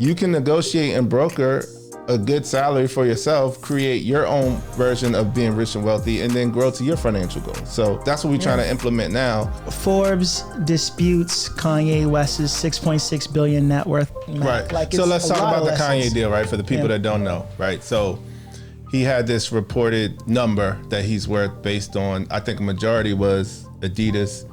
You can negotiate and broker a good salary for yourself, create your own version of being rich and wealthy, and then grow to your financial goals. So that's what we're trying to implement now. Forbes disputes Kanye West's $6.6 billion net worth. Right. Like, so let's talk about the lessons. Kanye deal, right? For the people that don't know, right? So he had this reported number that he's worth based on, I think a majority was Adidas,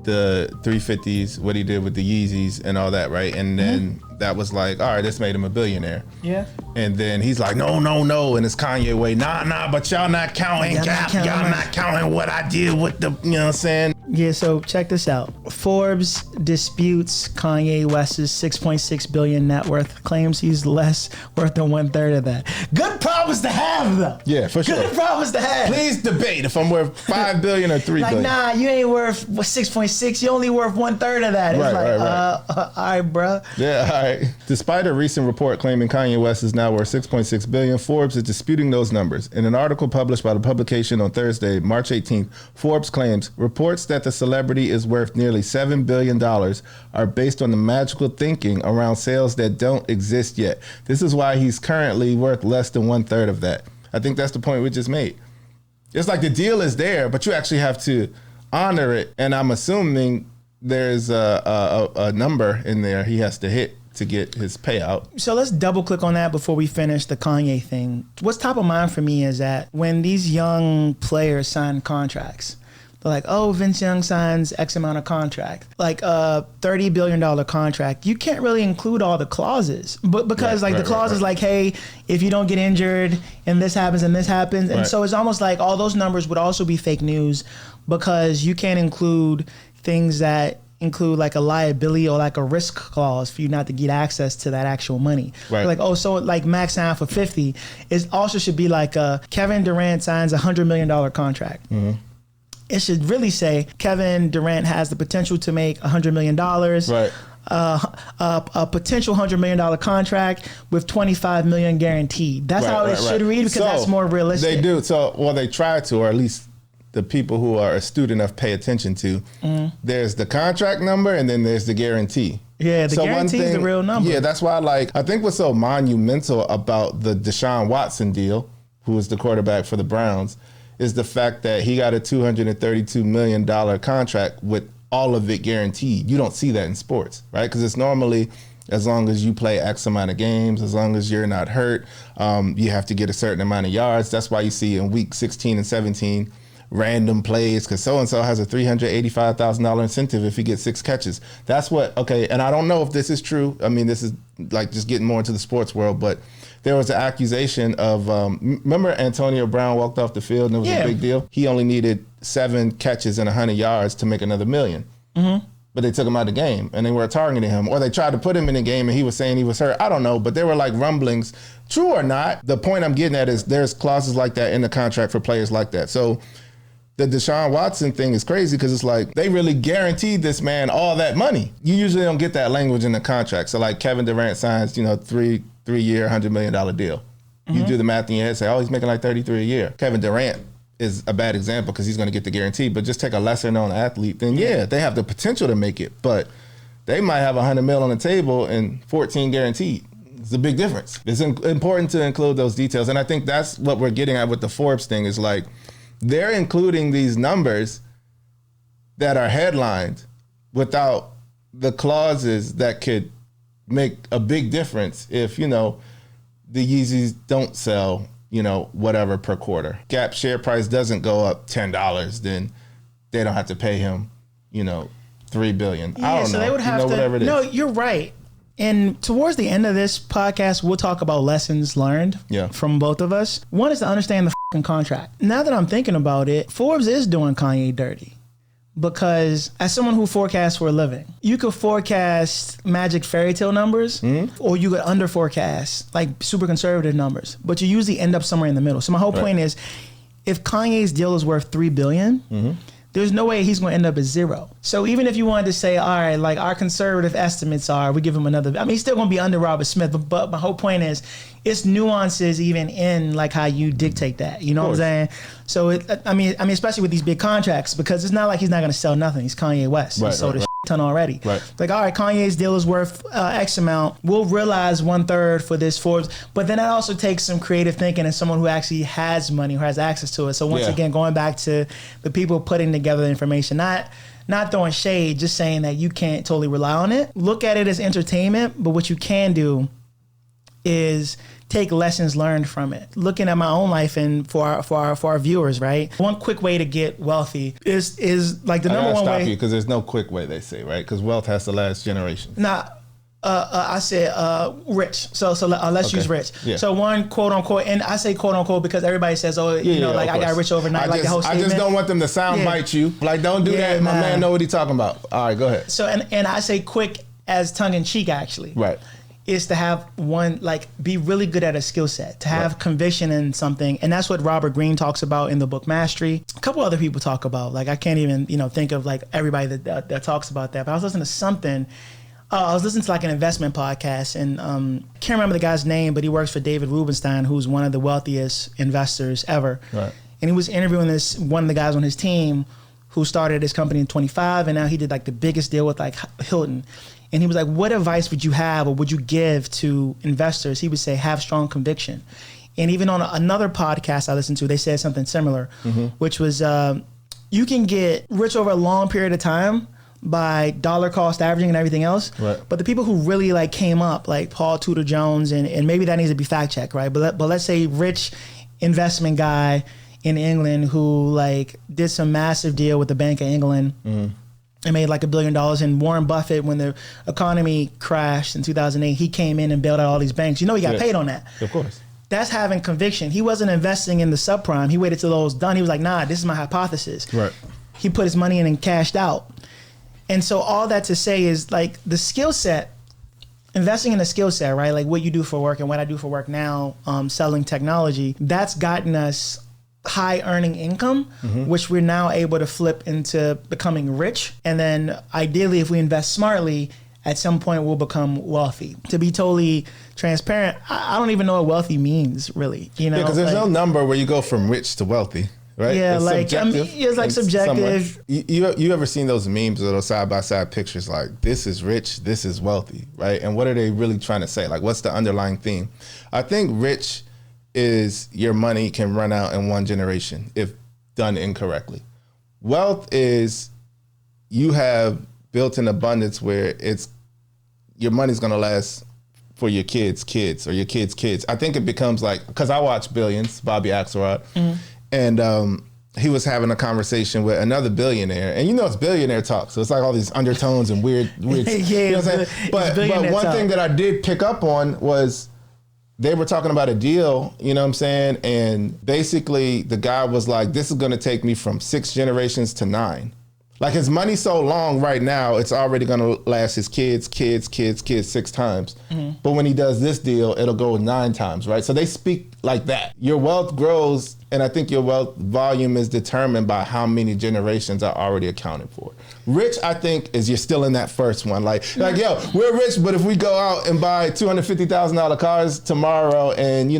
the 350s, what he did with the Yeezys and all that, right? And then that was like, all right, this made him a billionaire. Yeah. And then he's like, no, and it's Kanye way, nah, but y'all not counting y'all not counting what I did with the, you know what I'm saying? Yeah, so check this out. Forbes disputes Kanye West's $6.6 billion net worth, claims he's less worth than 1/3 of that. Good problems to have, though. Yeah, for sure. Good problems to have. Please debate if I'm worth $5 billion or $3 billion. Nah, you ain't worth 6.6. You only worth 1/3 of that. It's Right. all right, bro. Yeah, all right. Despite a recent report claiming Kanye West is now worth $6.6 billion, Forbes is disputing those numbers. In an article published by the publication on Thursday, March 18th, Forbes claims reports that the celebrity is worth nearly $7 billion are based on the magical thinking around sales that don't exist yet. This is why he's currently worth less than 1/3 of that. I think that's the point we just made. It's like the deal is there, but you actually have to honor it. And I'm assuming there's a number in there he has to hit to get his payout. So let's double click on that before we finish the Kanye thing. What's top of mind for me is that when these young players sign contracts, they're like, oh, Vince Young signs X amount of contract, like a $30 billion contract. You can't really include all the clauses, but because the clause is like, hey, if you don't get injured and this happens and this happens. And so it's almost like all those numbers would also be fake news because you can't include things that include like a liability or like a risk clause for you not to get access to that actual money. Right. Like, oh, so like max sign for 50, it also should be like Kevin Durant signs a $100 million contract. Mm-hmm. It should really say Kevin Durant has the potential to make $100 million. Right. A potential $100 million contract with $25 million guaranteed. That's how it should read because that's more realistic. They do. So, well, they try to, or at least the people who are astute enough pay attention to. There's the contract number and then there's the guarantee. Yeah, the guarantee is the real number. Yeah, that's why I think what's so monumental about the Deshaun Watson deal, who was the quarterback for the Browns, is the fact that he got a $232 million contract with all of it guaranteed. You don't see that in sports, right? Because it's normally as long as you play X amount of games, as long as you're not hurt, you have to get a certain amount of yards. That's why you see in week 16 and 17, random plays because so-and-so has a $385,000 incentive if he gets 6 catches. That's what, okay, and I don't know if this is true. I mean, this is like just getting more into the sports world, but there was an accusation of, remember Antonio Brown walked off the field and it was a big deal? He only needed 7 catches and 100 yards to make another $1 million. Mm-hmm. But they took him out of the game and they were targeting him, or they tried to put him in the game and he was saying he was hurt. I don't know, but there were like rumblings. True or not, the point I'm getting at is there's clauses like that in the contract for players like that. So the Deshaun Watson thing is crazy because it's like they really guaranteed this man all that money. You usually don't get that language in the contract. So like Kevin Durant signs, 3-year, $100 million deal. Mm-hmm. You do the math in your head, say, oh, he's making like 33 a year. Kevin Durant is a bad example because he's going to get the guarantee, but just take a lesser known athlete, then they have the potential to make it, but they might have $100 million on the table and 14 guaranteed. It's a big difference. It's important to include those details. And I think that's what we're getting at with the Forbes thing is like, they're including these numbers that are headlined without the clauses that could make a big difference if, the Yeezys don't sell, whatever per quarter. Gap share price doesn't go up $10, then they don't have to pay him, $3 billion. Yeah, I don't know. They would have to. Whatever it is. No, you're right. And towards the end of this podcast, we'll talk about lessons learned from both of us. One is to understand the fucking contract. Now that I'm thinking about it, Forbes is doing Kanye dirty. Because as someone who forecasts for a living, you could forecast magic fairy tale numbers, or you could under forecast like super conservative numbers, but you usually end up somewhere in the middle. So my whole point is, if Kanye's deal is worth $3 billion, there's no way he's going to end up at 0. So even if you wanted to say, all right, like our conservative estimates are, we give him another, he's still going to be under Robert Smith. But my whole point is, it's nuances even in like how you dictate that. You know what I'm saying? So, especially with these big contracts, because it's not like he's not going to sell nothing. He's Kanye West. He sold his shit. ton already. Right. Like, all right, Kanye's deal is worth X amount. We'll realize 1/3 for this Forbes. But then that also takes some creative thinking and someone who actually has money, who has access to it. So once again, going back to the people putting together the information, not throwing shade, just saying that you can't totally rely on it. Look at it as entertainment, but what you can do is take lessons learned from it. Looking at my own life and for our viewers, right? One quick way to get wealthy is like the number one way. I gotta stop you because there's no quick way, they say, right? Because wealth has to last generations. I said rich. So let's use rich. Yeah. So one, quote unquote, and I say quote unquote because everybody says, I got rich overnight. The whole statement. I just don't want them to sound bite you. Like, don't do that. My man know what he's talking about. All right, go ahead. So and I say quick as tongue in cheek, actually. Right. Is to have one, like, be really good at a skill set, to have conviction in something. And that's what Robert Greene talks about in the book Mastery. A couple other people talk about, like, I can't even, think of like everybody that talks about that. But I was listening to something. I was listening to like an investment podcast and can't remember the guy's name, but he works for David Rubenstein, who's one of the wealthiest investors ever. Right. And he was interviewing one of the guys on his team who started his company in 25, and now he did like the biggest deal with like Hilton. And he was like, what advice would you have or would you give to investors? He would say, have strong conviction. And even on another podcast I listened to, they said something similar, which was you can get rich over a long period of time by dollar cost averaging and everything else. Right. But the people who really like came up, like Paul Tudor Jones, and maybe that needs to be fact checked, right? But let's say rich investment guy in England who like did some massive deal with the Bank of England. And made like $1 billion. And Warren Buffett, when the economy crashed in 2008, he came in and bailed out all these banks. He got paid on that. Of course. That's having conviction. He wasn't investing in the subprime. He waited till it was done. He was like, nah, this is my hypothesis. Right. He put his money in and cashed out. And so all that to say is like the skill set, investing in a skill set, right? Like what you do for work and what I do for work now, selling technology, that's gotten us high earning income, which we're now able to flip into becoming rich. And then ideally, if we invest smartly, at some point we'll become wealthy. To be totally transparent, I don't even know what wealthy means really. Because there's no number where you go from rich to wealthy, right? Yeah, it's like subjective. You ever seen those memes or those side by side pictures like this is rich, this is wealthy, right? And what are they really trying to say? Like, what's the underlying theme? I think rich is your money can run out in one generation if done incorrectly. Wealth is you have built an abundance where your money's gonna last for your kids' kids or your kids' kids. I think it becomes like, because I watch Billions, Bobby Axelrod, and he was having a conversation with another billionaire, and it's billionaire talk, so it's like all these undertones and weird. Yeah, But one thing that I did pick up on was, they were talking about a deal, and basically the guy was like, this is gonna take me from 6 generations to 9. Like his money's so long right now, it's already gonna last his kids 6 times. But when he does this deal, it'll go 9 times, right? So they speak like that. Your wealth grows, and I think your wealth volume is determined by how many generations are already accounted for. Rich, I think, is you're still in that first one. Like, yo, we're rich, but if we go out and buy $250,000 cars tomorrow and,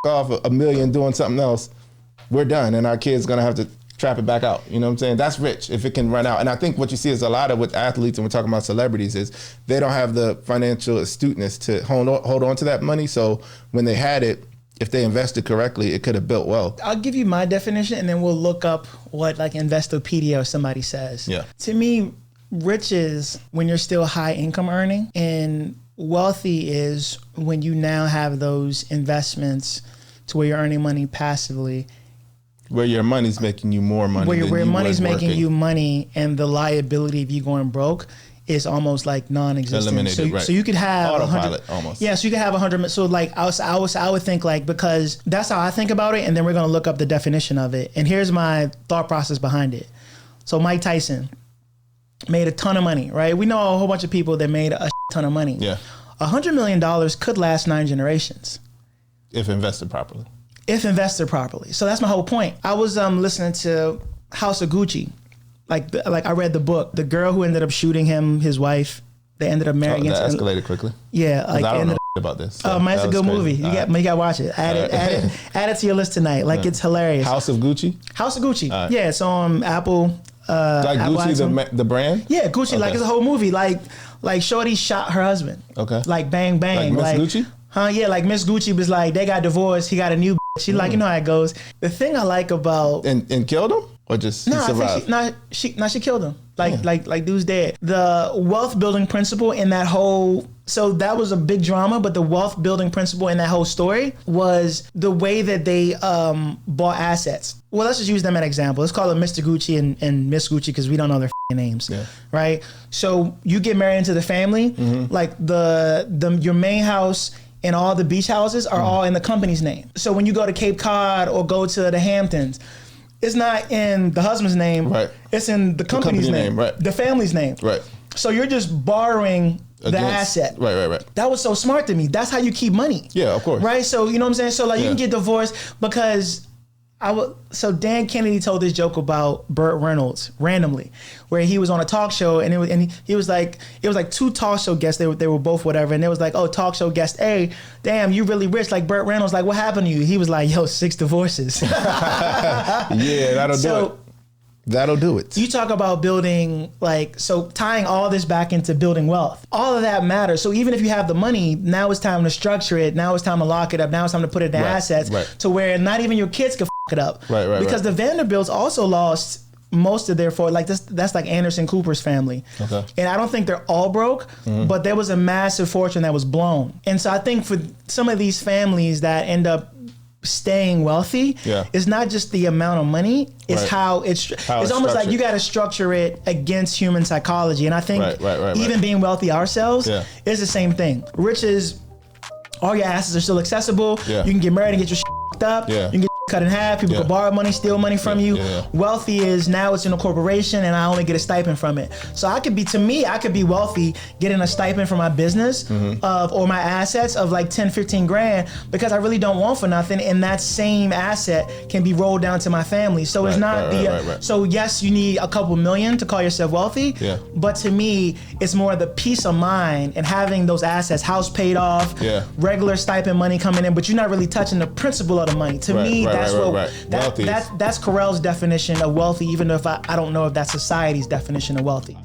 off $1 million doing something else, we're done. And our kid's gonna have to trap it back out. That's rich if it can run out. And I think what you see is a lot of with athletes, and we're talking about celebrities, is they don't have the financial astuteness to hold on to that money. So when they had it, if they invested correctly, it could have built wealth. I'll give you my definition and then we'll look up what like Investopedia or somebody says. Yeah. To me, rich is when you're still high income earning, and wealthy is when you now have those investments to where you're earning money passively. Where your money's making you more money. Where your money's making you money, and the liability of you going broke is almost like non-existent. Eliminated, right. So you could have autopilot almost. Yeah, so you could have 100. So like I would think, like, because that's how I think about it, and then we're gonna look up the definition of it. And here's my thought process behind it. So Mike Tyson made a ton of money, right? We know a whole bunch of people that made a ton of money. Yeah, $100 million could last 9 generations if invested properly. So that's my whole point. I was listening to House of Gucci. Like I read the book. The girl who ended up shooting him, his wife, they ended up marrying. That escalated quickly. Yeah, like I don't know about this. So it's a good movie. You got to watch it. Add it to your list tonight. Like it's hilarious. House of Gucci. Yeah, it's on Apple. like Gucci, the brand? Yeah, Gucci. Okay. Like it's a whole movie. Like Shorty shot her husband. Okay. Like bang bang. Like Miss Gucci? Huh? Yeah, like Miss Gucci was like, they got divorced. He got a new bitch. She like, you know how it goes. The thing I like about... And killed him? Or just he survived? She killed him. Like dude's dead. The wealth building principle in that whole... So that was a big drama, but the wealth building principle in that whole story was the way that they bought assets. Well, let's just use them as an example. Let's call it Mr. Gucci and Miss Gucci because we don't know their names, right? So you get married into the family, like your main house and all the beach houses are all in the company's name. So when you go to Cape Cod or go to the Hamptons, it's not in the husband's name. Right. It's in the company's name. Right. The family's name. Right. So you're just borrowing the asset. Right. That was so smart to me. That's how you keep money. Yeah, of course. Right. So you know what I'm saying? So like you can get divorced because so Dan Kennedy told this joke about Burt Reynolds randomly, where he was on a talk show and he was like, it was like two talk show guests. They were both whatever. And it was like, oh, talk show guest A, damn, you really rich like Burt Reynolds. Like, what happened to you? He was like, yo, 6 divorces. Yeah, that'll do it. You talk about building, so tying all this back into building wealth. All of that matters. So even if you have the money, now it's time to structure it. Now it's time to lock it up. Now it's time to put it in assets to where not even your kids can f it up. Right. Because the Vanderbilts also lost most of their that's like Anderson Cooper's family. Okay. And I don't think they're all broke, but there was a massive fortune that was blown. And so I think for some of these families that end up staying wealthy, it's not just the amount of money, it's how it's almost like you got to structure it against human psychology. And I think even being wealthy ourselves is the same thing. Riches, all your assets are still accessible. You can get married and get your shit up. You can get cut in half. People can borrow money, steal money from you. Wealthy is now it's in a corporation and I only get a stipend from it. So I could be wealthy getting a stipend from my business or my assets of like 10, 15 grand because I really don't want for nothing. And that same asset can be rolled down to my family. So it's not so yes, you need a couple million to call yourself wealthy. But to me, it's more the peace of mind and having those assets, house paid off, regular stipend money coming in, but you're not really touching the principle of the money. To me, that's Kerel's definition of wealthy, even if I don't know if that's society's definition of wealthy.